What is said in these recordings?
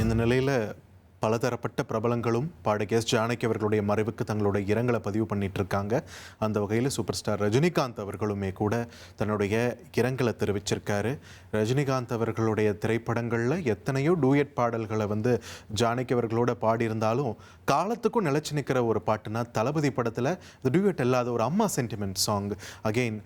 இந்த நிலையில் பலதரப்பட்ட பிரபலங்களும் பாடகி எஸ் ஜானகி அவர்களுடைய மறைவுக்கு தங்களுடைய இரங்கலை பதிவு பண்ணிட்டு இருக்காங்க. அந்த வகையில் சூப்பர் ஸ்டார் ரஜினிகாந்த் அவர்களுமே கூட தன்னுடைய இரங்கலை தெரிவிச்சிருக்காரு. ரஜினிகாந்த் அவர்களுடைய திரைப்படங்களில் எத்தனையோ டூயட் பாடல்களை ஜானகி அவர்களோட பாடியிருந்தாலும் காலத்துக்கும் நிலைச்சு நிற்கிற ஒரு பாட்டுனா தளபதி படத்தில் இந்த டூயட் இல்லாத ஒரு அம்மா சென்டிமெண்ட் சாங். அகெயின்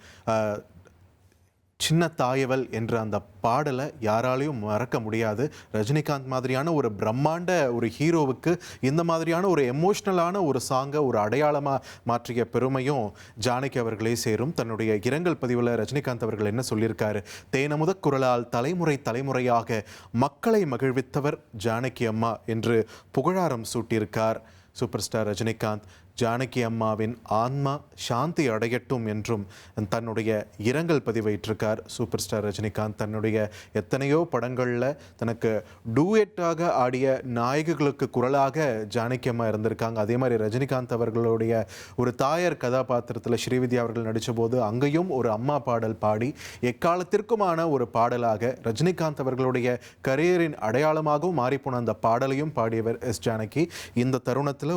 சின்ன தாயவள் என்ற அந்த பாடலை யாராலையும் மறக்க முடியாது. ரஜினிகாந்த் மாதிரியான ஒரு பிரம்மாண்ட ஒரு ஹீரோவுக்கு இந்த மாதிரியான ஒரு எமோஷ்னலான ஒரு சாங்கை ஒரு அடையாளமாக மாற்றிய பெருமையும் ஜானகி அவர்களே சேரும். தன்னுடைய இரங்கல் பதிவில் ரஜினிகாந்த் அவர்கள் என்ன சொல்லியிருக்காரு? தேனமுத குரலால் தலைமுறை தலைமுறையாக மக்களை மகிழ்வித்தவர் ஜானகி அம்மா என்று புகழாரம் சூட்டியிருக்கார் சூப்பர் ஸ்டார் ரஜினிகாந்த். ஜானகி அம்மாவின் ஆன்மா சாந்தி அடையட்டும் என்றும் தன்னுடைய இரங்கல் பதிவிட்டிருக்கார் சூப்பர் ஸ்டார் ரஜினிகாந்த். தன்னுடைய எத்தனையோ படங்களில் தனக்கு டூயட்டாக ஆடிய நாயகிகளுக்கு குரலாக ஜானகி அம்மா இருந்திருக்காங்க. அதே மாதிரி ரஜினிகாந்த் அவர்களுடைய ஒரு தாயார் கதாபாத்திரத்தில் ஸ்ரீவித்யா அவர்கள் நடித்த போது அங்கேயும் ஒரு அம்மா பாடல் பாடி எக்காலத்திற்குமான ஒரு பாடலாக ரஜினிகாந்த் அவர்களுடைய கரியரின் அடையாளமாகவும் மாறிப்போன அந்த பாடலையும் பாடியவர் எஸ் ஜானகி. இந்த தருணத்தில்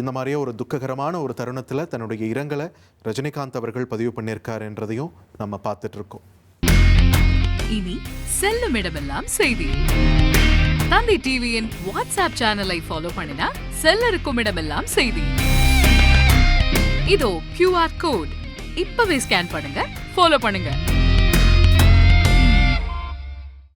இந்த மாதிரியே ஒரு துக்ககரமான ஒரு தருணத்தில் தன்னுடைய இரங்கலை ரஜினிகாந்த் அவர்கள் பதிவு பண்ணியிருக்கார் என்றதையும் நம்ம பார்த்துட்டு இருக்கோம். இனி செல்லும் இடமெல்லாம் செய்தி. தந்தி டிவியின் வாட்ஸ்அப் சேனலை ஃபாலோ பண்ணினா செல்ல இருக்கும் இடமெல்லாம் செய்தி. இதோ QR கோட் இப்பவே ஸ்கேன் பண்ணுங்க, ஃபாலோ பண்ணுங்க.